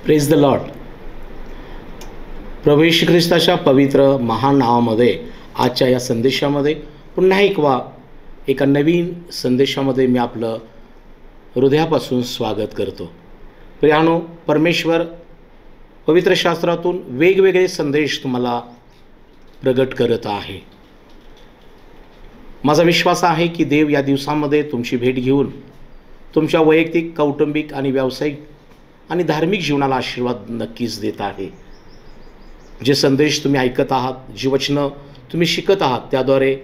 Praise the lord. प्रभू येशू ख्रिस्ताच्या पवित्र महान नावामध्ये आजच्या या संदेशामध्ये पुन्हा एका नवीन संदेशामध्ये मी आपलं हृदयापासून स्वागत करतो. प्रियानो, परमेश्वर पवित्र शास्त्रातून वेगवेगळे संदेश तुम्हाला प्रगट करत आहे. माझा विश्वास आहे की देव या दिवसामध्ये तुमची भेट घेऊन तुमच्या वैयक्तिक, कौटुंबिक आणि व्यावसायिक आणि धार्मिक जीवनाला आशीर्वाद नक्कीच देत आहे. जे संदेश तुम्ही ऐकत आहात, जी वचनं तुम्ही शिकत आहात, त्याद्वारे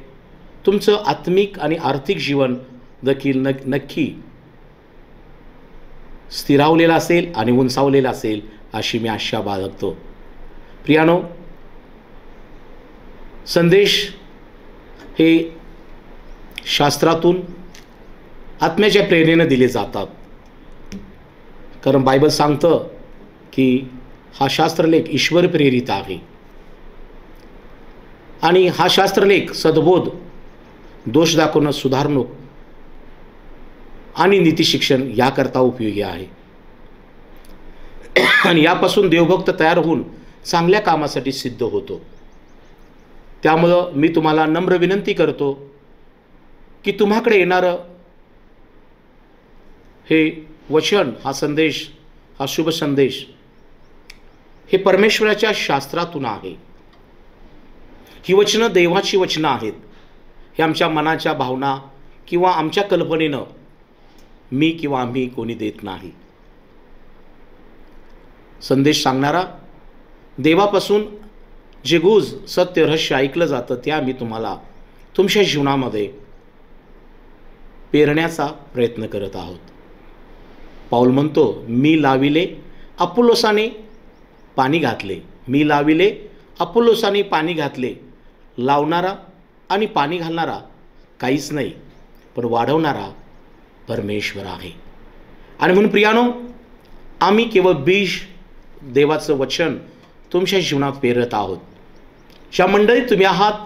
तुमचं आत्मिक आणि आर्थिक जीवन देखील नक्की स्थिरावलेलं असेल आणि उंचावलेलं असेल अशी मी आशा बाळगतो. प्रियानो, संदेश हे शास्त्रातून आत्म्याच्या प्रेरणेने दिले जातात. कारण बायबल सांगतं की हा शास्त्रलेख ईश्वर प्रेरित आहे आणि हा शास्त्रलेख सद्बोध, दोष दाखवणं, सुधारणूक आणि नीतिशिक्षण याकरता उपयोगी आहे. आणि यापासून देवभक्त तयार होऊन चांगल्या कामासाठी सिद्ध होतो. त्यामुळं मी तुम्हाला नम्र विनंती करतो की तुम्हाकडे येणारं हे वचन, हा संदेश, हा शुभ संदेश हे परमेश्वराच्या शास्त्रातून आहे. ही वचनं देवाची वचनं आहेत. हे आमच्या मनाच्या भावना किंवा आमच्या कल्पनेनं मी किंवा आम्ही कोणी देत नाही. संदेश सांगणारा देवापासून जे गुज सत्य रहस्य ऐकलं जातं ते आम्ही तुम्हाला तुमच्या जीवनामध्ये पेरण्याचा प्रयत्न करत आहोत. पाऊल म्हणतो, मी लाविले, अपोलोसाने पाणी घातले. मी लाविले, अपोलोसाने पाणी घातले. लावणारा आणि पाणी घालणारा काहीच नाही, पण वाढवणारा परमेश्वर आहे. आणि म्हणून प्रियानो, आम्ही केवळ बीज, देवाचं वचन तुमच्या जीवनात पेरत आहोत. ज्या मंडळीत तुम्ही आहात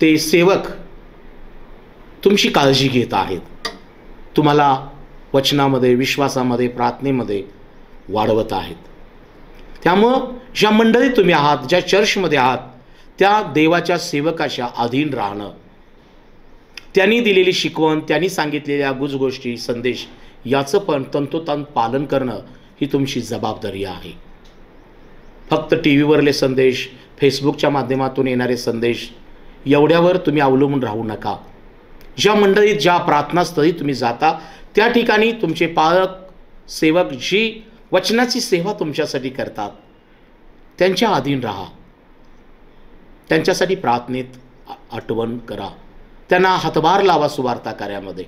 ते सेवक तुमची काळजी घेत आहेत, तुम्हाला वचनामध्ये, विश्वासामध्ये, प्रार्थनेमध्ये वाढवत आहेत. त्यामुळं ज्या मंडळीत तुम्ही आहात, ज्या चर्चमध्ये आहात, त्या देवाच्या सेवकाच्या अधीन राहणं, त्यांनी दिलेली शिकवण, त्यांनी सांगितलेल्या गोष्टी, संदेश याचं पण तंतोतंत पालन करणं ही तुमची जबाबदारी आहे. फक्त टी व्हीवरले संदेश, फेसबुकच्या माध्यमातून येणारे संदेश एवढ्यावर तुम्ही अवलंबून राहू नका. ज्या मंडळीत, ज्या प्रार्थनास्थळी तुम्ही जाता त्या ठिकाणी तुमचे पालक, सेवक जी वचनाची सेवा तुमच्यासाठी करतात त्यांच्या अधीन राहा. त्यांच्यासाठी प्रार्थनेत आठवण करा. त्यांना हातभार लावा सुवार्ता कार्यामध्ये.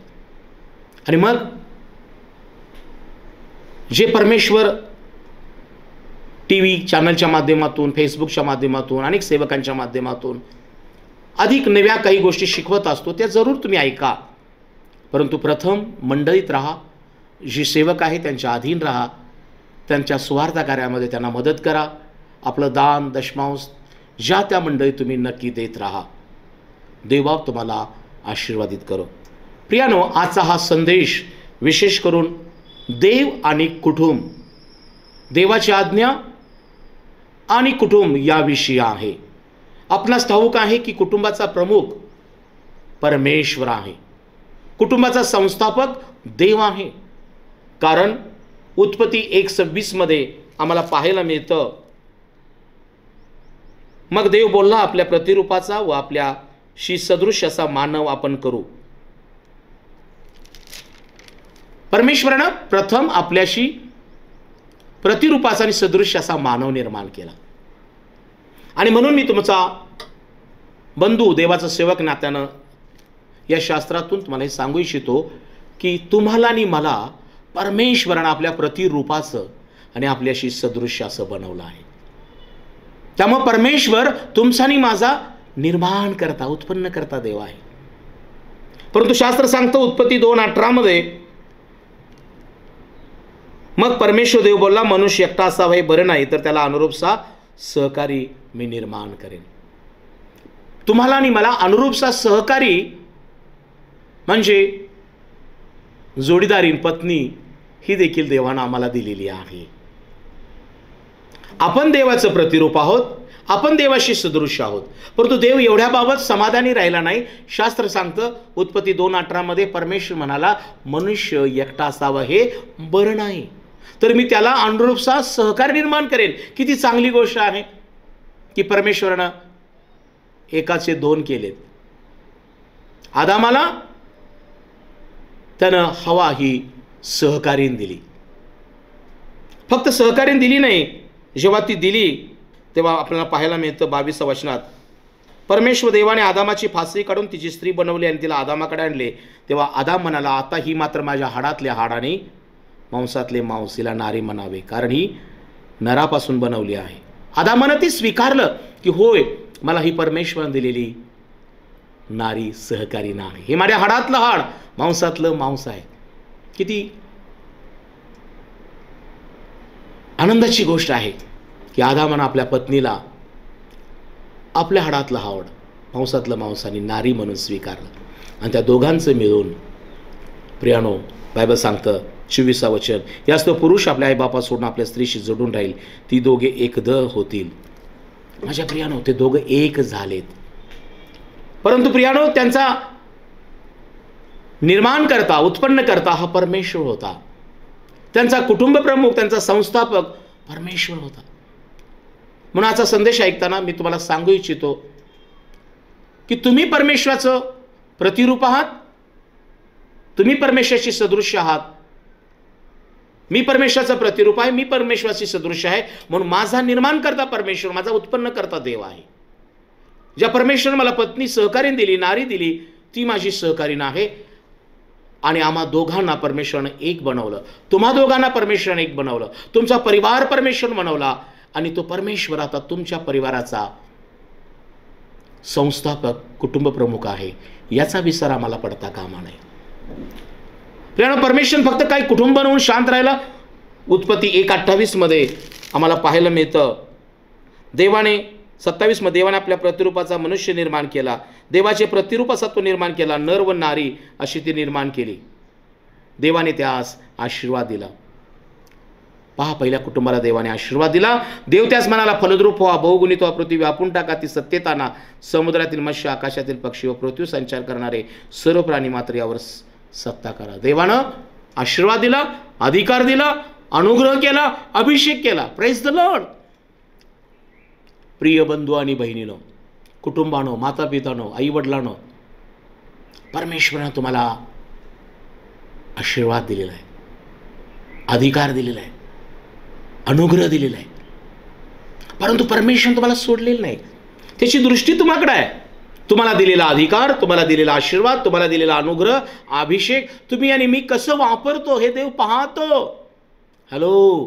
आणि मग जे परमेश्वर टी व्ही चॅनलच्या माध्यमातून, फेसबुकच्या माध्यमातून, अनेक सेवकांच्या माध्यमातून अधिक नव्या काही गोष्टी शिकवत असतो त्या जरूर तुम्ही ऐका. परंतु प्रथम मंडळीत राहा. जी सेवक आहे त्यांच्या अधीन राहा. त्यांच्या सुवार्ता कार्यामध्ये त्यांना मदत करा. आपलं दान, दशमांश ज्या त्या मंडळीत तुम्ही नक्की देत राहा. देवबाप तुम्हाला आशीर्वादित करो. प्रियानो, आजचा हा संदेश विशेष करून देव आणि कुटुंब, देवाची आज्ञा आणि कुटुंब याविषयी आहे. आपणास ठाऊक आहे की कुटुंबाचा प्रमुख परमेश्वर आहे. कुटुंबाचा संस्थापक देव आहे. कारण उत्पत्ती 1:26 मध्ये आम्हाला पाहायला मिळतं, मग देव बोलला, आपल्या प्रतिरूपाचा व आपल्याशी सदृश असा मानव आपण करू. परमेश्वरानं प्रथम आपल्याशी प्रतिरूपाचा आणि सदृश असा मानव निर्माण केला. आणि म्हणून मी तुमचा बंधू, देवाचा सेवक नात्यानं या शास्त्रातून तुम्हाला हे सांगू इच्छितो की तुम्हाला आणि मला परमेश्वरानं आपल्या प्रतिरूपाचं आणि आपल्याशी सदृश्य असं बनवलं आहे. त्यामुळे परमेश्वर तुमचा आणि माझा निर्माण करता, उत्पन्न करता देव आहे. परंतु शास्त्र सांगतं उत्पत्ती 2:18 मध्ये, मग परमेश्वर देव बोलला, मनुष्य एकटा असावा हे बरं नाही, तर त्याला अनुरूपसा सहकारी मी निर्माण करेन. तुम्हाला आणि मला अनुरूपसा सहकारी म्हणजे जोडीदारीन, पत्नी ही देखील देवानं आम्हाला दिलेली आहे. आपण देवाचं प्रतिरूप आहोत, आपण देवाशी सदृश आहोत. परंतु देव एवढ्याबाबत समाधानी राहिला नाही. शास्त्र सांगतं उत्पत्ती 2:18 मध्ये परमेश्वर म्हणाला, मनुष्य एकटा असावा हे बरं नाही, तर मी त्याला अनुरूपसा सहकार निर्माण करेन. किती चांगली गोष्ट आहे की परमेश्वरानं एकाचे 2 केलेत. आदामाला त्यानं हवा ही सहकार्याने दिली. फक्त सहकार्याने दिली नाही, जेव्हा ती दिली तेव्हा आपल्याला पाहायला मिळतं 22व्या वचनात, परमेश्वर देवाने आदामाची फासरी काढून तिची स्त्री बनवली आणि तिला आदामाकडे आणले. तेव्हा आदाम म्हणाला, आता ही मात्र माझ्या हाडातल्या हाडाने मांसातले मांस, हिला नारी म्हणावे, कारण ही नरापासून बनवली आहे. आदामानं ती स्वीकारलं की होय, मला ही परमेश्वराने दिलेली नारी सहकारी नाही, हे माझ्या हाडातलं हाड, मांसातलं मांस आहे. किती आनंदाची गोष्ट आहे की आदामानं आपल्या पत्नीला आपल्या हाडातलं हाड, मांसातलं मांस आणि नारी म्हणून स्वीकारलं. आणि त्या दोघांचं मिळून, प्रियानो, बायबल सांगतं 24 वचन, यास्तव पुरुष आपल्या आईबापा सोडून आपल्या स्त्रीशी जोडून राहील, ती दोघे एक देह होतील. माझ्या प्रियानो, ते दोघं एक झालेत. परंतु प्रियानो, त्यांचा निर्माण करता, उत्पन्न करता हा परमेश्वर होता. त्यांचा कुटुंब प्रमुख, त्यांचा संस्थापक परमेश्वर होता. म्हणून आजचा संदेश ऐकताना मी तुम्हाला सांगू इच्छितो की तुम्ही परमेश्वराचं प्रतिरूप आहात, तुम्ही परमेश्वराची सदृश्य आहात. मी परमेश्वराचं प्रतिरूप आहे, मी परमेश्वराची सदृश्य आहे. म्हणून माझा निर्माण करता परमेश्वर, माझा उत्पन्न करता देव आहे. ज्या परमेश्वराने मला पत्नी सहकार्याने दिली, नारी दिली, ती माझी सहकारीण आहे. आणि आम्हा दोघांना परमेश्वराने एक बनवलं, तुम्हा दोघांना परमेश्वराने एक बनवलं, तुमचा परिवार परमेश्वर बनवला. आणि तो परमेश्वर आता तुमच्या परिवाराचा संस्थापक, कुटुंब प्रमुख आहे. याचा विसर आम्हाला पडता कामा नये. परमेश्वर फक्त काही कुटुंब बनवून शांत राहिला. उत्पत्ती 1:28 मध्ये आम्हाला पाहायला मिळतं, देवाने 27 मध्ये देवाने आपल्या प्रतिरूपाचा मनुष्य निर्माण केला, देवाचे प्रतिरूप असा तो निर्माण केला, नर व नारी अशी ती निर्माण केली. देवाने त्यास आशीर्वाद दिला. पहा, पहिल्या कुटुंबाला देवाने आशीर्वाद दिला. देव त्यास म्हणाला, फलद्रूप व्हा, बहुगुणित व्हा, पृथ्वी व्यापून टाका, ती सत्तेत आणा, समुद्रातील मत्स्य, आकाशातील पक्षी व पृथ्वी संचार करणारे सर्व प्राणी मात्र यावर सत्ता करा. देवानं आशीर्वाद दिला, अधिकार दिला, अनुग्रह केला, अभिषेक केला. Praise the Lord. प्रिय बंधू आणि बहिणीनो, कुटुंबानो, माता पितानो, आई वडिलांनो, परमेश्वरानं तुम्हाला आशीर्वाद दिलेला आहे, अधिकार दिलेला आहे, अनुग्रह दिलेला आहे. परंतु परमेश्वर तुम्हाला सोडलेलं नाही. त्याची दृष्टी तुम्हाकडे आहे. तुम्हाला दिलेला अधिकार, तुम्हाला दिलेला आशीर्वाद, तुम्हाला दिलेला अनुग्रह, अभिषेक तुम्ही आणि मी कसं वापरतो हे देव पाहतो. हॅलो,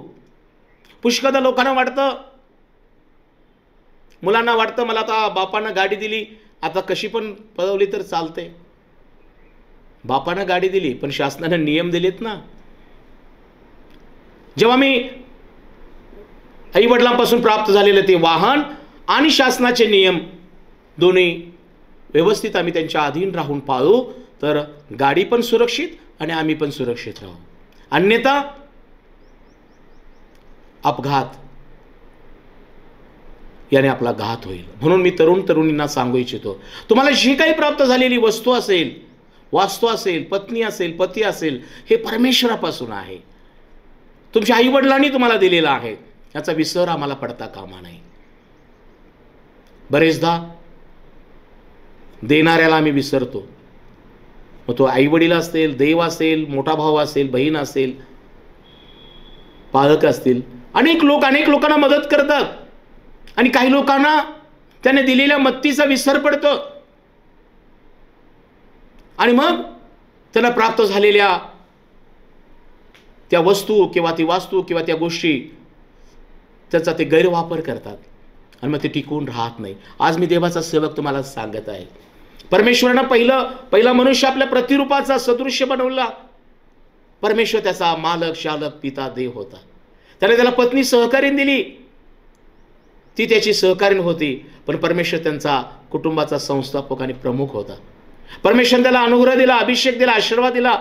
पुष्कळदा लोकांना वाटतं, मुलांना वाटतं, मला आता बापानं गाडी दिली, आता कशी पण पळवली तर चालते. बापानं गाडी दिली, पण शासनानं नियम दिलेत ना. जेव्हा मी आई वडिलांपासून प्राप्त झालेलं ते वाहन आणि शासनाचे नियम दोन्ही व्यवस्थित आम्ही त्यांच्या अधीन राहून पाळू, तर गाडी पण सुरक्षित आणि आम्ही पण सुरक्षित राहू. अन्यथा अपघात याने आपला घात होईल. म्हणून मी तरुणींना सांगू इच्छितो, तुम्हाला जी काही प्राप्त झालेली वस्तू असेल, वास्तू असेल, पत्नी असेल, पती असेल, हे परमेश्वरापासून आहे. तुमच्या आई वडिलांनी तुम्हाला दिलेलं आहे. याचा विसर आम्हाला पडता कामा नये. बरेचदा देणाऱ्याला आम्ही विसरतो. मग तो आई वडील असेल, देव असेल, मोठा भाऊ असेल, बहीण असेल, पालक असतील, अनेक लोकांना मदत करतात. आणि काही लोकांना त्याने दिलेल्या मत्तीचा विसर पडतो. आणि मग त्याला प्राप्त झालेल्या त्या वस्तू किंवा ती वास्तू किंवा त्या गोष्टी त्याचा ते गैरवापर करतात आणि मग ते टिकून राहत नाही. आज मी देवाचा सेवक तुम्हाला सांगत आहे, परमेश्वरानं पहिला मनुष्य आपल्या प्रतिरूपाचा सदृश्य बनवला. परमेश्वर त्याचा मालक, शालक, पिता, देव होता. त्याने त्याला पत्नी सहकारीण दिली, ती त्याची सहकारीण होती. पण परमेश्वर त्यांचा कुटुंबाचा संस्थापक आणि प्रमुख होता. परमेश्वर त्याला अनुग्रह दिला, अभिषेक दिला, आशीर्वाद दिला.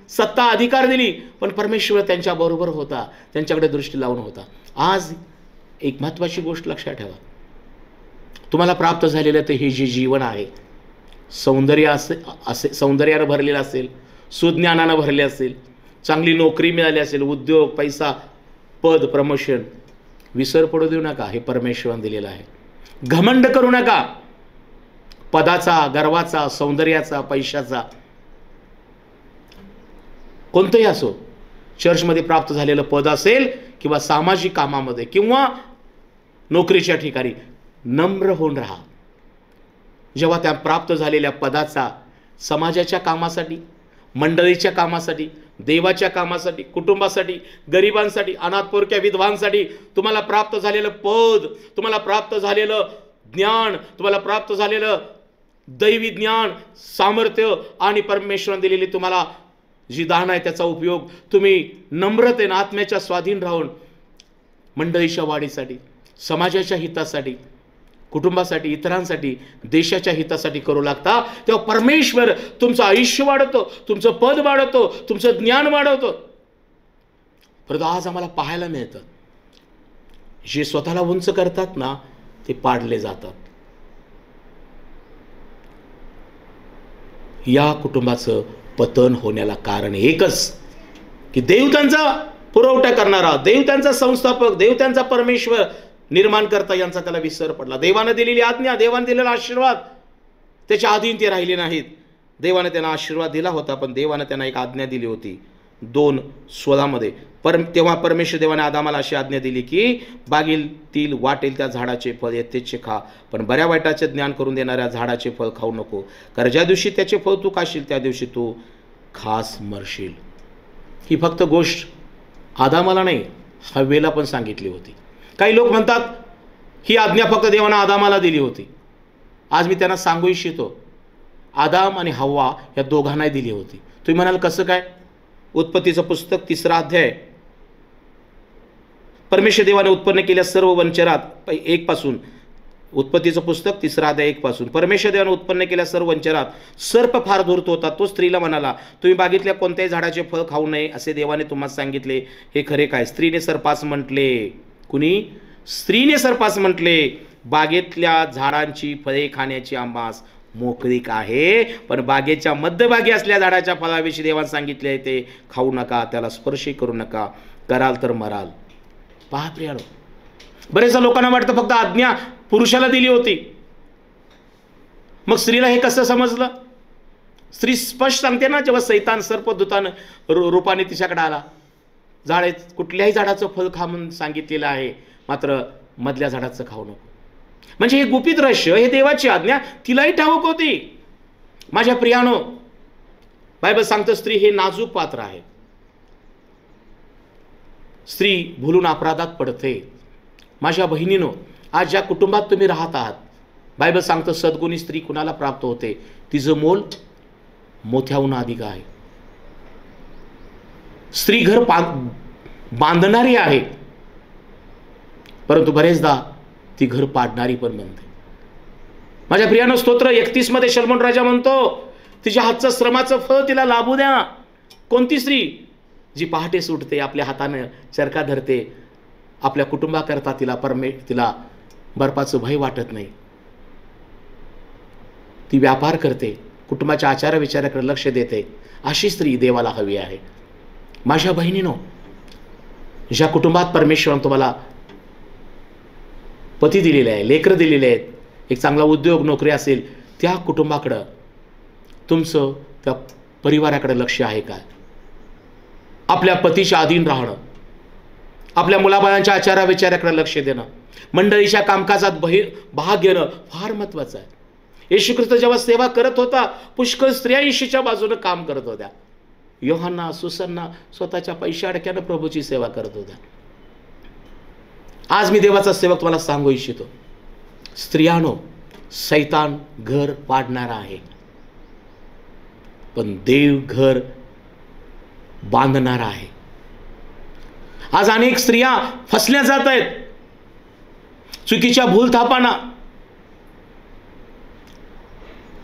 सत्ता अधिकार दिली, पण परमेश्वर त्यांच्याबरोबर होता, त्यांच्याकडे दृष्टी लावून होता. आज एक महत्त्वाची गोष्ट लक्षात ठेवा, तुम्हाला प्राप्त झालेलं ते हे जे जीवन आहे, सौंदर्यानं भरलेलं असेल, सुज्ञानानं भरले असेल, चांगली नोकरी मिळाली असेल, उद्योग, पैसा, पद, प्रमोशन, विसर पडू देऊ नका, हे परमेश्वराने दिलेलं आहे. घमंड करू नका पदाचा, गर्वाचा, सौंदर्याचा, पैशाचा. कोणतंही असो, चर्चमध्ये प्राप्त झालेलं पद असेल किंवा सामाजिक कामामध्ये किंवा नोकरीच्या ठिकाणी नम्र होऊन राहा. जेव्हा त्या प्राप्त झालेल्या पदाचा समाजाच्या कामासाठी, मंडळीच्या कामासाठी, देवाच्या कामासाठी, कुटुंबासाठी, गरिबांसाठी, अनाथ पोरक्या, विधवांसाठी तुम्हाला प्राप्त झालेलं पद, तुम्हाला प्राप्त झालेलं ज्ञान, तुम्हाला प्राप्त झालेलं दैवी ज्ञान, सामर्थ्य आणि परमेश्वराने दिलेली तुम्हाला जी दान आहे त्याचा उपयोग तुम्ही नम्रतेने आत्म्याच्या स्वाधीन राहून मंडळीच्या वाढीसाठी, समाजाच्या हितासाठी, कुटुंबासाठी, इतरांसाठी, देशाच्या हितासाठी करू लागता, तेव्हा परमेश्वर तुमचं आयुष्य वाढवतो, तुमचं पद वाढवतो, तुमचं ज्ञान वाढवतो. परंतु आज आम्हाला पाहायला मिळतं, जे स्वतःला उंच करतात ना ते पाडले जातात. या कुटुंबाचं पतन होण्याला कारण एकच, की देव त्यांचा पुरवठा करणारा, देव त्यांचा संस्थापक, देव त्यांचा परमेश्वर, निर्माण करता यांचा त्याला विसर पडला. देवाने दिलेली आज्ञा, देवाने दिलेला आशीर्वाद, त्याच्या अधीन ते राहिले नाहीत. देवाने त्यांना आशीर्वाद दिला होता, पण देवाने त्यांना एक आज्ञा दिली होती 2:16 तेव्हा परमेश्वर देवाने आदामाला अशी आज्ञा दिली की बागेतील वाटेल त्या झाडाचे फळ यथेच्छ खा, पण बऱ्या वाईटाचे ज्ञान करून देणाऱ्या झाडाचे फळ खाऊ नको, कारण ज्या दिवशी त्याचे फळ तू खाशील त्या दिवशी तू खास मरशील. ही फक्त गोष्ट आदामाला नाही, हव्वेला पण सांगितली होती. काही लोक म्हणतात ही आज्ञा फक्त देवाने आदामाला दिली होती. आज मी त्यांना सांगू इच्छितो, आदाम आणि हव्वा या दोघांनाही दिली होती. तुम्ही म्हणाल कसं काय? उत्पत्तीचं पुस्तक 3 अध्याय. परमेश्वर देवाने उत्पन्न केल्या सर्व वंचरात 1 पासून, उत्पत्तीचं पुस्तक 3 अध्याय 1 पासून, परमेश्वर देवाने उत्पन्न केल्या सर्व वंचरात सर्प फार धूर्त होता. तो स्त्रीला म्हणाला, तुम्ही बागेतल्या कोणत्याही झाडाचे फळ खाऊ नये असे देवाने तुम्हाला सांगितले, हे खरे काय? स्त्रीने सर्पास म्हटले, कुणी? स्त्रीने सर्पास म्हटले, बागेतल्या झाडांची फळे खाण्याची आम्हास मोकळीक आहे, पण बागेच्या मध्यभागी असल्या झाडाच्या फळाविषयी देवाने सांगितले ते खाऊ नका, त्याला स्पर्शही करू नका, कराल तर मराल. पहा प्रियानो, बरेचदा लोकांना वाटतं फक्त आज्ञा पुरुषाला दिली होती, मग स्त्रीला हे कसं समजलं? स्त्री स्पष्ट सांगते ना, जेव्हा सैतान सर्पदूतानं रूपाने तिच्याकडे आला, झाडे कुठल्याही झाडाचं फळ खा म्हणून सांगितलेलं आहे, मात्र मधल्या झाडाचं खाऊ नको. म्हणजे हे गुपित रहस्य, हे देवाची आज्ञा तिलाही ठाऊक होती. माझ्या प्रियानो, बायबल सांगतं स्त्री हे नाजूक पात्र आहे. स्त्री भुलून अपराधात पडते. माझ्या बहिणीनो, आज ज्या कुटुंबात तुम्ही राहत आहात, बायबल सांगतं सद्गुणी स्त्री कुणाला प्राप्त होते? तिचं मोल मोठ्याहून अधिक आहे. स्त्री घर बांधणारी आहे, परंतु बरेचदा ती घर पाडणारी पण बनते. माझ्या प्रियानं स्तोत्र 31 शलोमोन राजा म्हणतो, तिच्या हातचं श्रमाचं फळ तिला लाभू द्या. कोणती स्त्री? जी पहाटे सुटते, आपल्या हाताने चरखा धरते, आपल्या कुटुंबाकरता तिला बर्फाचं भय वाटत नाही, ती व्यापार करते, कुटुंबाच्या आचार विचाराकडे लक्ष देते, अशी स्त्री देवाला हवी आहे. माझ्या बहिणीनो, ज्या कुटुंबात परमेश्वराने तुम्हाला पती दिलेले आहे, लेकरं दिलेले आहेत, एक चांगला उद्योग नोकरी असेल, त्या कुटुंबाकडं तुमचं, त्या परिवाराकडे लक्ष आहे का? आपल्या पतीच्या अधीन राहणं, आपल्या मुलाबाळांच्या आचारा विचाराकडे लक्ष देणं, मंडळीच्या कामकाजात भाग घेणं फार महत्त्वाचं आहे. येशू ख्रिस्त जेव्हा सेवा करत होता, पुष्कळ स्त्रिया येशूच्या बाजूने काम करत होत्या. योहाना, सुसन्ना स्वतःच्या पैशा अडक्यानं प्रभूची सेवा करत होत्या. आज मी देवाचा सेवक तुम्हाला सांगू इच्छितो, स्त्रियानो, सैतान घर पाडणारा आहे, पण देव घर बांधणारा आहे. आज अनेक स्त्रिया फसल्या जात आहेत, चुकीच्या भूलथापांना,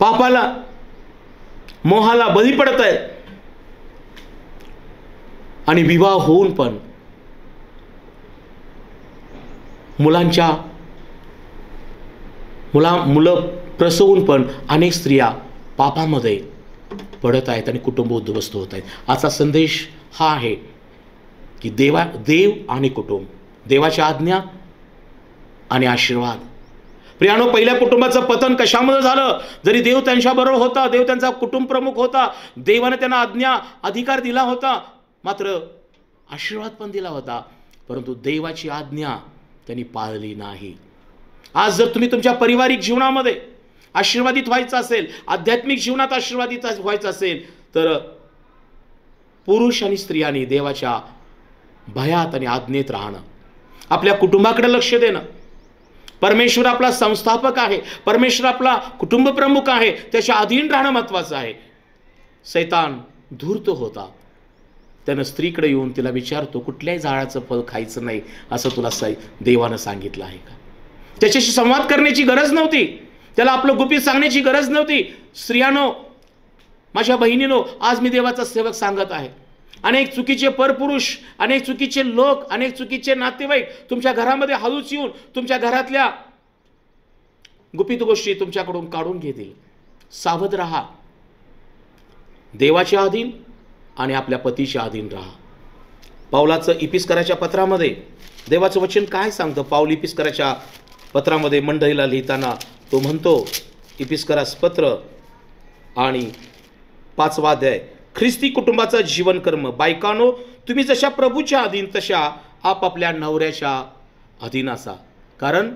पापाला, मोहाला बळी पडत आहेत. आणि विवाह होऊन पण मुलं प्रसवून पण अनेक स्त्रिया पापामध्ये पडत आहेत आणि कुटुंब उद्ध्वस्त होत आहेत. आजचा संदेश हा आहे की देव आणि कुटुंब, देवाच्या आज्ञा आणि आशीर्वाद. प्रियानो, पहिल्या कुटुंबाचं पतन कशामुळे झालं? जरी देव त्यांच्याबरोबर होता, देव त्यांचा कुटुंब प्रमुख होता, देवाने त्यांना आज्ञा अधिकार दिला होता, मात्र आशीर्वाद पण दिला होता, परंतु देवाची आज्ञा त्यांनी पाळली नाही. आज जर तुम्ही तुमच्या पारिवारिक जीवनामध्ये आशीर्वादित व्हायचं असेल, आध्यात्मिक जीवनात आशीर्वादित व्हायचं असेल, तर पुरुष आणि स्त्रियांनी देवाच्या भयात आणि आज्ञेत राहणं, आपल्या कुटुंबाकडे लक्ष देणं. परमेश्वर आपला संस्थापक आहे, परमेश्वर आपला कुटुंब प्रमुख आहे, त्याच्या अधीन राहणं महत्वाचं आहे. सैतान धूर्त होता, त्यानं स्त्रीकडे येऊन तिला विचारतो, कुठल्याही झाडाचं फळ खायचं नाही असं तुला देवानं सांगितलं आहे का? त्याच्याशी संवाद करण्याची गरज नव्हती, त्याला आपलं गुपित सांगण्याची गरज नव्हती. स्त्रियानो, माझ्या बहिणीनो, आज मी देवाचा सेवक सांगत आहे. अनेक चुकीचे परपुरुष, अनेक चुकीचे लोक, अनेक चुकीचे नातेवाईक तुमच्या घरामध्ये हळूच येऊन तुमच्या घरातल्या गुपित गोष्टी तुमच्याकडून काढून घेतील. सावध राहा, देवाच्या अधीन आणि आपल्या पतीच्या अधीन राहा. पाऊलाचं इपिस्कराच्या पत्रामध्ये देवाचं वचन काय सांगतं? पाऊल इपिस्कराच्या पत्रामध्ये मंडळीला लिहिताना तो म्हणतो, इपिस्करास पत्र आणि 5वा अध्याय, ख्रिस्ती कुटुंबाचा जीवन कर्म. बायकानो, तुम्ही जशा प्रभूच्या अधीन तशा आपापल्या नवऱ्याच्या अधीन असा. कारण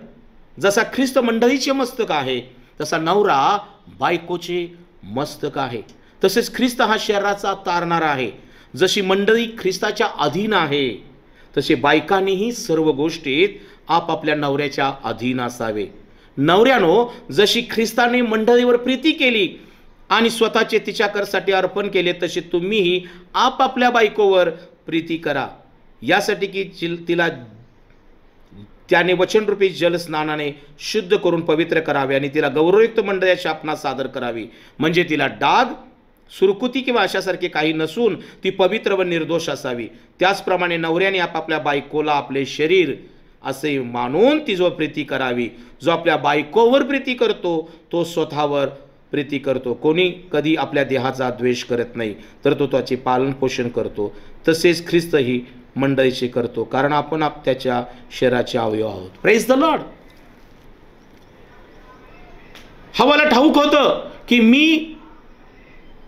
जसा ख्रिस्त मंडळीचे मस्तक आहे, तसा नवरा बायकोचे मस्तक आहे. तसेच ख्रिस्त हा शरीराचा तारणारा आहे. जशी मंडळी ख्रिस्ताच्या अधीन आहे, तसे बायकांनीही सर्व गोष्टीत आपापल्या नवऱ्याच्या अधीन असावे. नवऱ्यानो, जशी ख्रिस्ताने मंडळीवर प्रीती केली आणि स्वतःचे तिच्याकरसाठी अर्पण केले, तसे तुम्हीही आपापल्या बायकोवर प्रीती करा, यासाठी की तिला त्याने वचनरूपी जलस्नानाने शुद्ध करून पवित्र करावे आणि तिला गौरवयुक्त मंडळाच्या आपणास सादर करावी. म्हणजे तिला डाग, सुरकुती किंवा अशासारखे काही नसून ती पवित्र व निर्दोष असावी. त्याचप्रमाणे नवऱ्याने आपापल्या बायकोला आपले शरीर असे मानून तिच्यावर प्रीती करावी. जो आपल्या बायकोवर प्रीती करतो तो स्वतःवर प्रीती करतो. कोणी कधी आपल्या देहाचा द्वेष करत नाही, तर तो त्याचे पालन पोषण करतो. तसेच ख्रिस्तही मंडळीचे करतो, कारण आपण त्याच्या शरीराचे अवयव आहोत. Praise the Lord. हवाला ठाऊक होतं की मी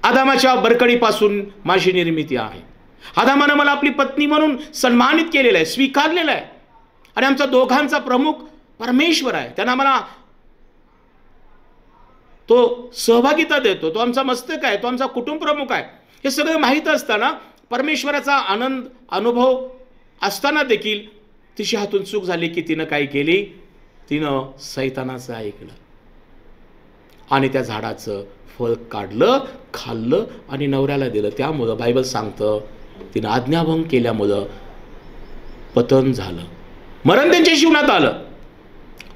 आदामाच्या बरकडीपासून माझी निर्मिती आहे. आदामानं मला आपली पत्नी म्हणून सन्मानित केलेलं आहे, स्वीकारलेलं आहे, आणि आमचा दोघांचा प्रमुख परमेश्वर आहे. त्यांना मला तो सहभागिता देतो, तो आमचा मस्तक आहे, तो आमचा कुटुंब प्रमुख आहे. हे सगळं माहीत असताना, परमेश्वराचा आनंद अनुभव असताना देखील तिच्या हातून चूक झाली की तिनं काय केली? तिनं सैतानाचं ऐकलं आणि त्या झाडाचं फळ काढलं, खाल्लं आणि नवऱ्याला दिलं. त्यामुळं बायबल सांगतं तिनं आज्ञाभंग केल्यामुळं पतन झालं, मरण त्यांच्या जीवनात आलं.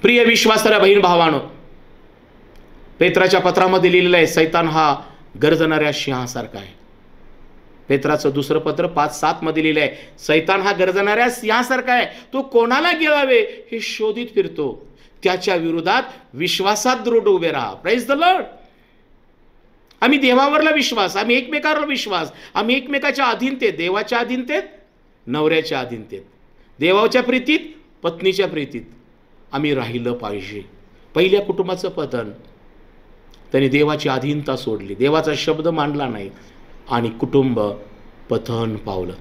प्रिय विश्वासार्ह बहीण भावानो, पेत्राच्या पत्रामध्ये लिहिलेलं आहे, सैतान हा गर्जणाऱ्या सिंहासारखा आहे. पेत्राचं दुसरं पत्र 5:7 मध्ये लिहिलं आहे, सैतान हा गर्जणाऱ्या सिंहासारखा आहे, तो कोणाला गिळावे हे शोधित फिरतो. त्याच्या विरोधात विश्वासात दृढ उभे राहा. Praise the Lord. आम्ही देवावरला विश्वास, आम्ही एकमेकावरला विश्वास, आम्ही एकमेकाच्या अधीनतेत, देवाच्या अधीनतेत, नवऱ्याच्या अधीनतेत, देवाच्या प्रीतीत, पत्नीच्या प्रीतीत आम्ही राहिलं पाहिजे. पहिल्या कुटुंबाचं पतन, त्यांनी देवाची अधीनता सोडली, देवाचा शब्द मांडला नाही आणि कुटुंब पतन पावलं.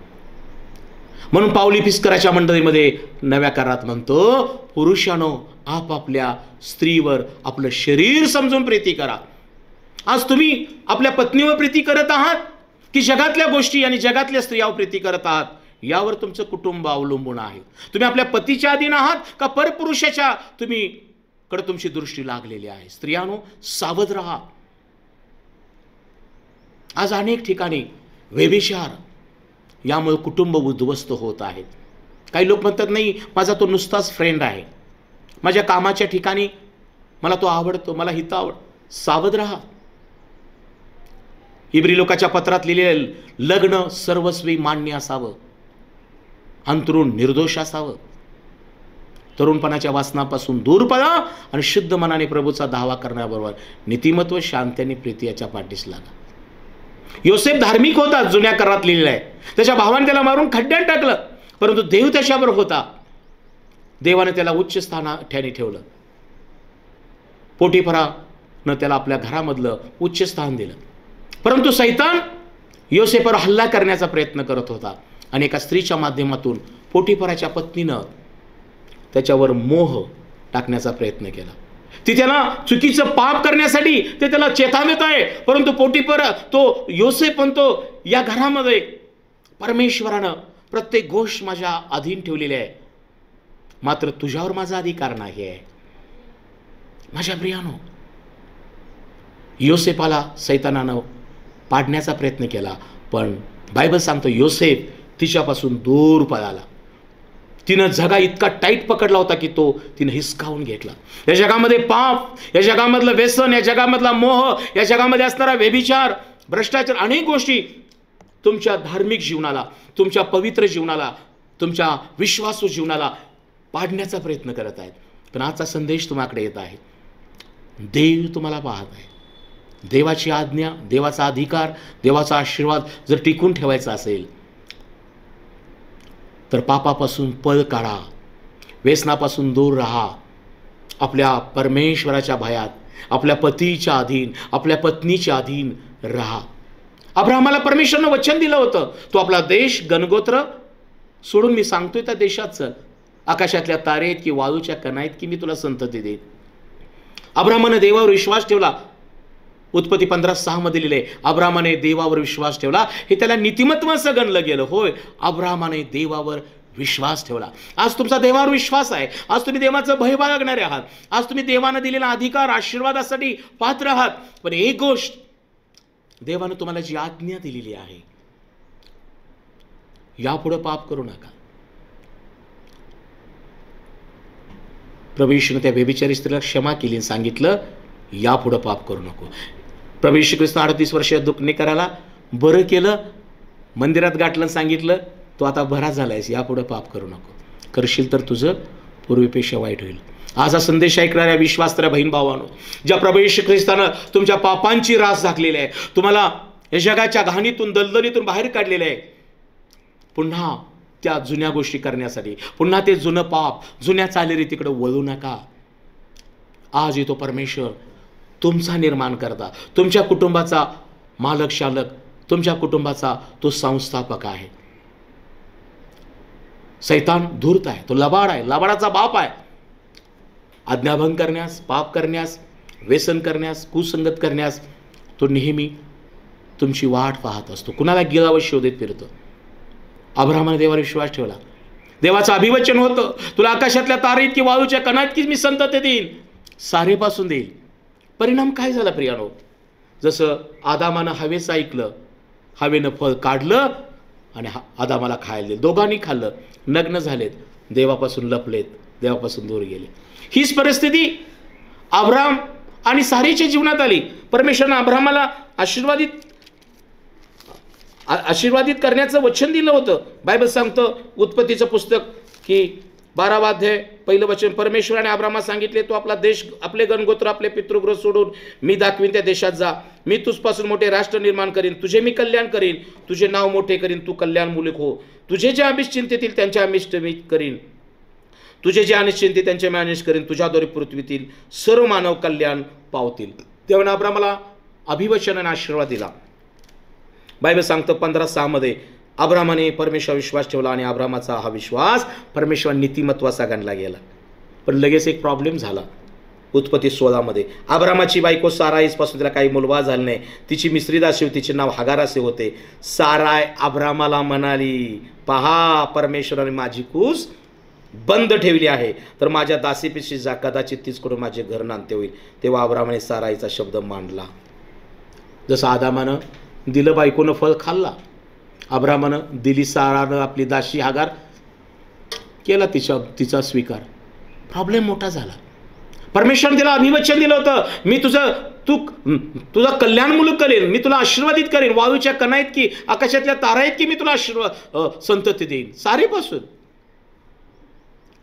म्हणून पाऊल इफिस्कराच्या मंडळीमध्ये नव्या करारात म्हणतो, पुरुषानो आपापल्या स्त्रीवर आपलं शरीर समजून प्रीती करा. आज तुम्ही आपल्या पत्नीवर प्रीती करत आहात की जगातल्या गोष्टी आणि जगातल्या स्त्रियावर प्रीती करत आहात, यावर तुमचं कुटुंब अवलंबून आहे. तुम्ही आपल्या पतीच्या अधीन आहात का परपुरुषाच्या कडे तुमची दृष्टी लागलेली आहे? स्त्रियांनो, सावध राहा. आज अनेक ठिकाणी व्यभिचार, यामुळे कुटुंब उद्ध्वस्त होत आहेत. काही लोक म्हणतात, नाही माझा तो नुसताच फ्रेंड आहे, माझ्या कामाच्या ठिकाणी मला तो आवडतो, मला हित आवड. सावध राहा. इब्री लोकाच्या पत्रात लिहिलेलं लग्न सर्वस्वी मान्य असावं, अंतरून निर्दोष असावं, तरुणपणाच्या वासनापासून दूर पळा आणि शुद्ध मनाने प्रभूचा दावा करण्याबरोबर नीतिमत्व, शांती आणि प्रीती याच्या पाठीस लागा. योसेफ धार्मिक होता, जुन्या करारात लिहिलेला आहे. त्याच्या भावाने त्याला मारून खड्ड्यात टाकलं, परंतु देव त्याच्यावर होता. देवाने त्याला उच्च स्थानाठ्याने ठेवलं. पोटिफरानं त्याला आपल्या घरामधलं उच्च स्थान दिलं. परंतु सैतान योसेफवर हल्ला करण्याचा प्रयत्न करत होता आणि एका स्त्रीच्या माध्यमातून पोटिफराच्या पत्नीनं त्याच्यावर मोह टाकण्याचा प्रयत्न केला. ती त्याला चुकीचं पाप करण्यासाठी ते त्याला चेतावत आहे. परंतु पोटिफर तो योसेफ म्हणतो, या घरामध्ये परमेश्वरानं प्रत्येक गोष्ट माझ्या अधीन ठेवलेली आहे, मात्र तुझ्यावर माझा अधिकार नाही आहे. माझ्या प्रियानो, योसेफाला सैतानानं पाडण्याचा प्रयत्न केला, पण बायबल सांगतो योसेफ तिच्यापासून दूर पळाला. तिनं जगा इतका टाईट पकडला होता की तो तिनं हिसकावून घेतला. या जगामध्ये पाप, या जगामधलं व्यसन, या जगामधला मोह, या जगामध्ये असणारा व्यभिचार, भ्रष्टाचार, अनेक गोष्टी तुमच्या धार्मिक जीवनाला, तुमच्या पवित्र जीवनाला, तुमच्या विश्वासू जीवनाला पाडण्याचा प्रयत्न करत आहेत. पण आजचा संदेश तुम्हाकडे येत आहे. देव तुम्हाला पाहत आहे. देवाची आज्ञा, देवाचा अधिकार, देवाचा आशीर्वाद जर टिकून ठेवायचा असेल तर पापापासून पळ काढा, व्यसनापासून दूर राहा, आपल्या परमेश्वराच्या भयात, आपल्या पतीच्या अधीन, आपल्या पत्नीच्या अधीन राहा. अब्राहमाला परमेश्वरनं वचन दिलं होतं, तो आपला देश गणगोत्र सोडून मी सांगतोय त्या देशात चल, आकाशातल्या तारेत की वाळूच्या कणाईत की मी तुला संतती देईन. अब्राहमाने देवावर विश्वास ठेवला. उत्पत्ती 15:6 मध्ये लिहिले, अब्राहमाने देवावर विश्वास ठेवला. हे त्याला नीतिमत्व असं गणलं गेलं. होय, अब्राहमाने देवावर विश्वास ठेवला. आज तुमचा देवावर विश्वास आहे. आज तुम्ही देवाचं भय बाळगणारे आहात. आज तुम्ही देवानं दिलेला अधिकार, आशीर्वादासाठी पात्र आहात. पण एक गोष्ट, देवानं तुम्हाला जी आज्ञा दिलेली आहे, यापुढे पाप करू नका. प्रभू येशूने त्या व्यभिचारी स्त्रीला क्षमा केली आणि सांगितलं, यापुढे पाप करू नको. प्रभू येशू ख्रिस्त 38 वर्ष दुखणे करायला बरं केलं, मंदिरात गाठलं, सांगितलं तो आता बरा झालायस, यापुढे पाप करू नको. करशील तर तुझं पूर्वीपेक्षा वाईट होईल. आज हा संदेश ऐकणाऱ्या विश्वासणाऱ्या बहीण भावांनो, ज्या प्रभू येशू ख्रिस्तानं तुमच्या पापांची रास झाकलेली आहे, तुम्हाला या जगाच्या घाणीतून, दलदलीतून बाहेर काढलेले आहे, पुन्हा त्या जुन्या गोष्टी करण्यासाठी, पुन्हा ते जुनं पाप, जुन्या चालीरीतीकडे वळू नका. आज येतो परमेश्वर तुमचा निर्माण करता, तुमच्या कुटुंबाचा मालक शालक, तुमच्या कुटुंबाचा तो संस्थापक आहे. सैतान धूर्त आहे, तो लबाड आहे, लबाडाचा बाप आहे. आज्ञाभंग करण्यास, पाप करण्यास, व्यसन करण्यास, कुसंगत करण्यास तो नेहमी तुमची वाट पाहत असतो. कुणाला गिळावं शोधत फिरतो. अब्राहमाने देवावर विश्वास ठेवला. देवाचं अभिवचन होतं, तुला आकाशातल्या तारीत की वाळूच्या कणात की मी संतती देईन, सारेपासून देईल. परिणाम काय झाला प्रियानो? जसं आदामानं हवेचं ऐकलं, हवेनं फळ काढलं आणि आदामाला खायला दिलं. दोघांनी खाल्लं, नग्न झालेत, देवापासून लपलेत, देवापासून दूर गेले. हीच परिस्थिती अब्राम आणि सारेच्या जीवनात आली. परमेश्वरानं अब्राहमाला आशीर्वादित करण्याचं वचन दिलं होतं. बायबल सांगतं, उत्पत्तीचं पुस्तक की 12वा अध्याय 1 वचन, परमेश्वराने अब्राहमाला सांगितले, तू आपला देश, आपले गणगोत्र, आपले पितृगृह सोडून मी दाखवीन त्या देशात जा. मी तुझपासून मोठे राष्ट्र निर्माण करीन, तुझे मी कल्याण करीन, तुझे नाव मोठे करीन, तू कल्याणमुलक हो. तुझे जे अमिष चिंतेतील त्यांचे अमिष्ट मी करीन, तुझे जे अनिष्ट चिंते त्यांचे मी अनिष्ट करीन, तुझ्याद्वारे पृथ्वीतील सर्व मानव कल्याण पावतील. तेव्हा अब्राहमाला अभिवचनाने आशीर्वाद दिला. बायबल सांगतं 15:6 मध्ये, अब्राहमाने परमेश्वर विश्वास ठेवला आणि अब्राहमाचा हा विश्वास परमेश्वर नीतिमत्वाचा गणला गेला. पण लगेच एक प्रॉब्लेम झाला. उत्पत्ती 16 मध्ये, अब्राहमाची बायको साराईपासून तिला काही मुलगा झाला नाही. तिची मिश्री दासी होती, तिचे नाव हगार असे होते. साराय अब्राहमाला म्हणाली, पहा, परमेश्वराने माझी कूस बंद ठेवली आहे, तर माझ्या दासीपेशी जा, कदाचित तीच करून माझे घर नांदते होईल. तेव्हा अब्राहमाने साराईचा शब्द मांडला. जसं आदामानं दिलं, बायकोनं फळ खाल्ला, अब्राहमानं दिली, सारानं आपली दासी हगार केला तिचा स्वीकार. प्रॉब्लेम मोठा झाला. परमेश्वराने तिला अभिवचन दिलं होतं, मी तुझा कल्याणमूलक करेन, मी तुला आशीर्वादित करेन, वाळूच्या कणा आहेत की आकाशातल्या तारा आहेत की मी तुला आशीर्वाद संतती देईन. सारेपासून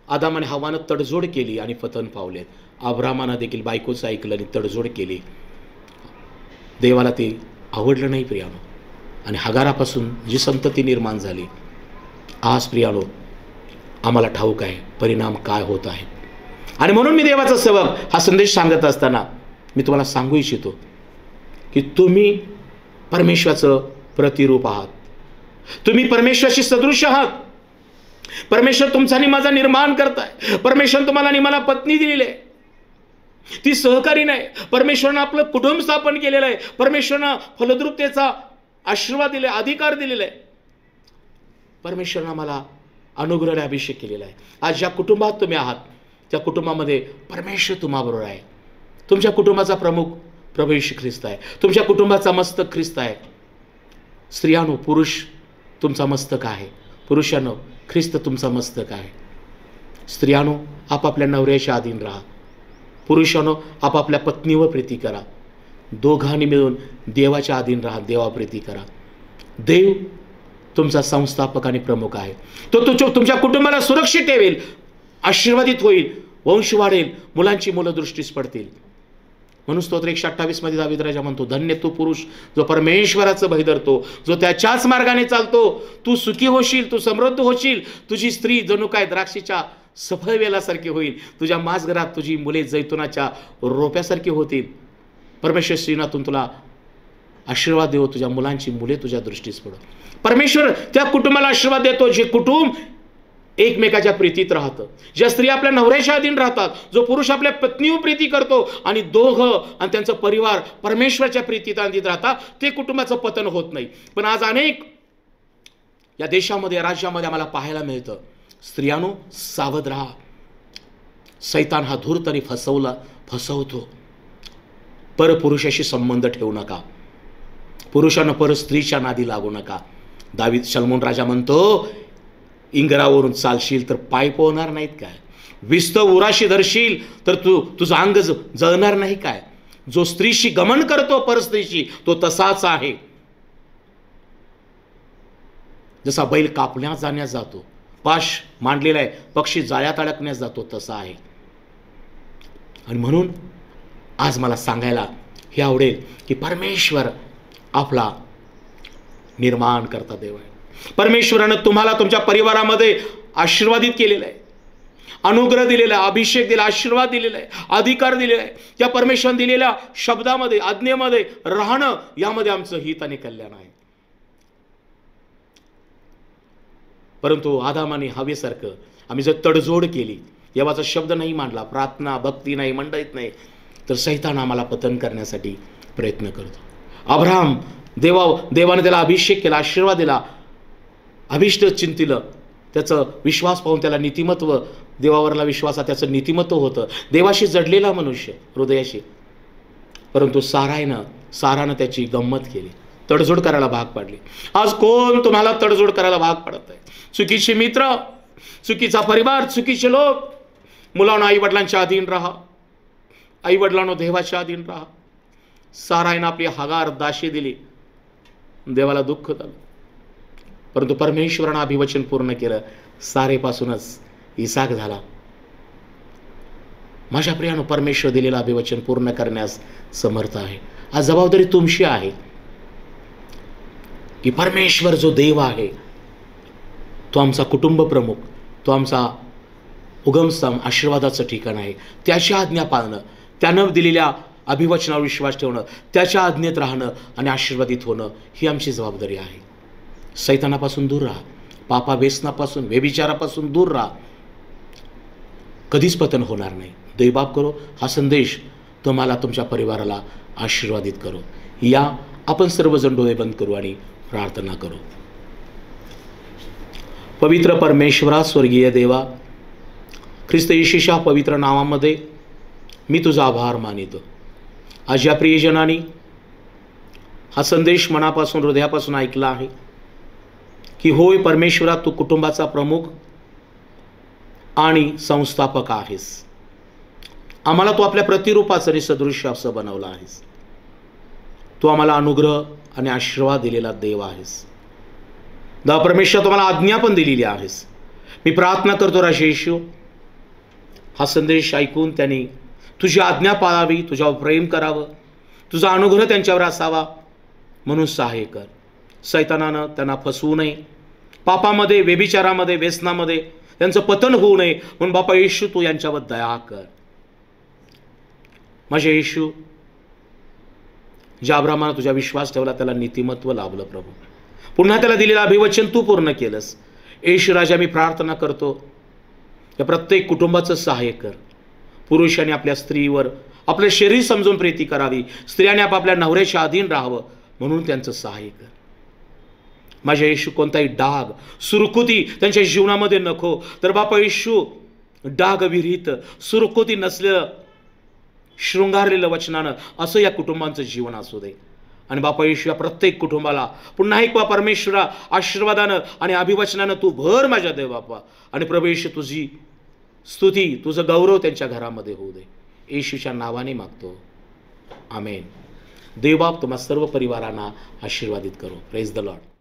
आदामाने हव्वानं तडजोड केली आणि पतन पावले. अब्रामानं देखील बायकोचं ऐकलं आणि तडजोड केली. देवाला ते आवडलं नाही प्रियानो. आणि हगारापासून जी संतती निर्माण झाली, आज प्रियानो आम्हाला ठाऊक आहे परिणाम काय होत आहे. आणि म्हणून मी देवाचा सेवक हा संदेश सांगत असताना मी तुम्हाला सांगू इच्छितो की तुम्ही परमेश्वराचं प्रतिरूप आहात. तुम्ही परमेश्वराशी सदृश आहात. परमेश्वर तुमचा आणि माझा निर्माण करताय. परमेश्वर तुम्हाला आणि मला पत्नी दिलेली आहे, ती सहकारी नाही. परमेश्वरानं आपलं कुटुंब स्थापन केलेलं आहे. परमेश्वरानं फलद्रुपतेचा आशीर्वाद दिला, अधिकार दिलेला आहे. परमेश्वरानं आम्हाला अनुग्रहाने अभिषेक केलेला आहे. आज ज्या कुटुंबात तुम्ही आहात त्या कुटुंबामध्ये परमेश्वर तुम्हाबरोबर आहे. तुमच्या कुटुंबाचा प्रमुख प्रभू येशू ख्रिस्त आहे. तुमच्या कुटुंबाचा मस्तक ख्रिस्त आहे. स्त्रियांनो, पुरुष तुमचा मस्तक आहे. पुरुषांनो, ख्रिस्त तुमचा मस्तक आहे. स्त्रियांनो, आपापल्या नवऱ्याच्या अधीन राहा. पुरुषांनो, आपापल्या पत्नीवर प्रीती करा. दोघांनी मिळून देवाच्या अधीन राहा, देवा प्रीती करा. देव तुमचा संस्थापक आणि प्रमुख आहे. तो तुमच्या कुटुंबाला सुरक्षित ठेवेल, आशीर्वादित होईल, वंश वाढेल, मुलांची मुलं दृष्टीस पडतील. म्हणून स्तोत्र 128 मध्ये दावीद राजा म्हणतो, धन्य तो पुरुष जो परमेश्वराचं भय धरतो, जो त्याच्याच मार्गाने चालतो. तू सुखी होशील, तू समृद्ध होशील. तुझी स्त्री जणू काय द्राक्षीच्या सफळ वेलासारखी होईल. तुझ्या माझघरात तुझी मुले जैतुनाच्या रोप्यासारखी होतील. परमेश्वर श्रीनाथून तुला आशीर्वाद देव, तुझ्या मुलांची मुले तुझ्या दृष्टीस पडो. परमेश्वर त्या कुटुंबाला आशीर्वाद देतो जे कुटुंब एकमेकाच्या प्रीतीत राहतं, ज्या स्त्री आपल्या नवऱ्याच्या अधीन राहतात, जो पुरुष आपल्या पत्नीवर प्रीती करतो आणि दोघं आणि त्यांचा परिवार परमेश्वराच्या प्रीतीत अधीन राहतात, ते कुटुंबाचं पतन होत नाही. पण आज अनेक या देशामध्ये, राज्यामध्ये आम्हाला पाहायला मिळतं. स्त्रियांनो, सावध राहा. सैतान हा धूर्तने फसवतो. परपुरुषाशी संबंध ठेवू नका. पुरुषानं पर स्त्रीच्या नादी लागू नका. दावीद सलमोन राजा म्हणतो, इंगरावरून चालशील तर पाय पोहणार नाहीत काय? विस्त उराशी धरशील तर तुझं अंग जळणार नाही काय? जो स्त्रीशी गमन करतो परस्त्रीशी, तो तसाच आहे. जसा बैल कापण्यात जाण्यास जातो, पाश मांडलेला आहे, पक्षी जाळ्यात अडकण्यास जातो, तसा आहे. आणि म्हणून आज मला सांगायला हे आवडेल की परमेश्वर आपला निर्माण करता देव आहे. परमेश्वरानं तुम्हाला तुमच्या परिवारामध्ये आशीर्वादित केलेलं आहे, अनुग्रह दिलेला आहे, अभिषेक दिला, आशीर्वाद दिलेला आहे, अधिकार दिलेला आहे. त्या परमेश्वरानं दिलेल्या शब्दामध्ये, आज्ञेमध्ये राहणं, यामध्ये आमचं हित आणि कल्याण आहे. परंतु आदामाने हवेसारखं आम्ही जर तडजोड केली, देवाचा शब्द नाही मांडला, प्रार्थना भक्ती नाही, मंडळीत नाही, तर सैतान आम्हाला पतन करण्यासाठी प्रयत्न करतो. अब्राहम देवाने त्याला अभिषेक केला, आशीर्वाद दिला, अभिष्ट चिंतिलं, त्याचं विश्वास पाहून त्याला नीतिमत्व, देवावरला विश्वास त्याचं नीतिमत्व होतं, देवाशी जडलेला मनुष्य हृदयाशी. परंतु सारानं त्याची गंमत केली, तडजोड करायला भाग पाडली. आज कोण तुम्हाला तडजोड करायला भाग पडत आहे? चुकीचे मित्र, चुकीचा परिवार, चुकीचे लोक. मुलांना आई वडिलांच्या अधीन राहा, आई वडिलांना देवाच्या अधीन राहा. सारानं आपली हगार दाशी दिली, देवाला दुःख झालं. परंतु परमेश्वरानं अभिवचन पूर्ण केलं, सारेपासूनच इसाक झाला. माझ्या प्रियानं, परमेश्वर दिलेलं अभिवचन पूर्ण करण्यास समर्थ आहे. आज जबाबदारी तुमची आहे की परमेश्वर जो देव आहे, तो आमचा कुटुंब प्रमुख, तो आमचा उगमस्थान, आशीर्वादाचं ठिकाण आहे. त्याची आज्ञा पाळणं, त्यानं दिलेल्या अभिवचनावर विश्वास ठेवणं, त्याच्या आज्ञेत राहणं आणि आशीर्वादित होणं, ही आमची जबाबदारी आहे. सैतानापासून दूर राहा, पापा व्यसनापासून, व्यभिचारापासून दूर राहा. कधीच पतन होणार नाही. दैवबाप करो हा संदेश तुम्हाला, तुमच्या परिवाराला आशीर्वादित करो. या आपण सर्वजण डोळे बंद करू आणि प्रार्थना करू. पवित्र परमेश्वरा, स्वर्गीय देवा, ख्रिस्त येशूच्या पवित्र नावामध्ये मी तुझा आभार मानितो. आज या प्रियजनांनी हा संदेश मनापासून, हृदयापासून ऐकला आहे की होय परमेश्वरा, तू कुटुंबाचा प्रमुख आणि संस्थापक आहेस. आम्हाला तू आपल्या प्रतिरूपाचं आणि सदृश्य असं बनवलं आहेस. तू आम्हाला अनुग्रह आणि आशीर्वाद दिलेला देव आहेस. परमेश्वर तुम्हाला आज्ञा पण दिलेली आहेस. मी प्रार्थना करतो राजे येशू, हा संदेश ऐकून त्यांनी तुझी आज्ञा पाळावी, तुझ्यावर प्रेम करावं, तुझा अनुग्रह त्यांच्यावर असावा म्हणून सहाय्य कर. सैतानानं त्यांना फसवू नये, पापामध्ये, व्यभिचारामध्ये, व्यसनामध्ये त्यांचं पतन होऊ नये म्हणून बापा येशू तू यांच्यावर दया कर. माझे येशू, ज्या अब्रामानं तुझ्या विश्वास ठेवला त्याला नीतिमत्व लाभलं प्रभू. पुन्हा त्याला दिलेलं अभिवचन तू पूर्ण केलंस. येशू राजा, मी प्रार्थना करतो या प्रत्येक कुटुंबाचं सहाय्य कर. पुरुषांनी आपल्या स्त्रीवर आपलं शरीर समजून प्रीती करावी, स्त्रियांनी आपापल्या नवऱ्याच्या अधीन राहावं म्हणून त्यांचं सहाय्य कर. माझ्या येशू, कोणताही डाग, सुरकुती त्यांच्या जीवनामध्ये नको. तर बापा येशू, डागविरहित, सुरकुती नसलेलं, शृंगारलेलं वचनानं असं या कुटुंबांचं जीवन असू दे. आणि बापा येशू, या प्रत्येक कुटुंबाला पुन्हा एक परमेश्वरा आशीर्वादानं आणि अभिवचनानं तू भर माझ्या देव बापा. आणि प्रभू येशू, तुझी स्तुती, तुझं गौरव त्यांच्या घरामध्ये होऊ दे. येशूच्या नावाने मागतो, आमेन. देवबाप तुम्हा सर्व परिवारांना आशीर्वादित करो. Praise the Lord.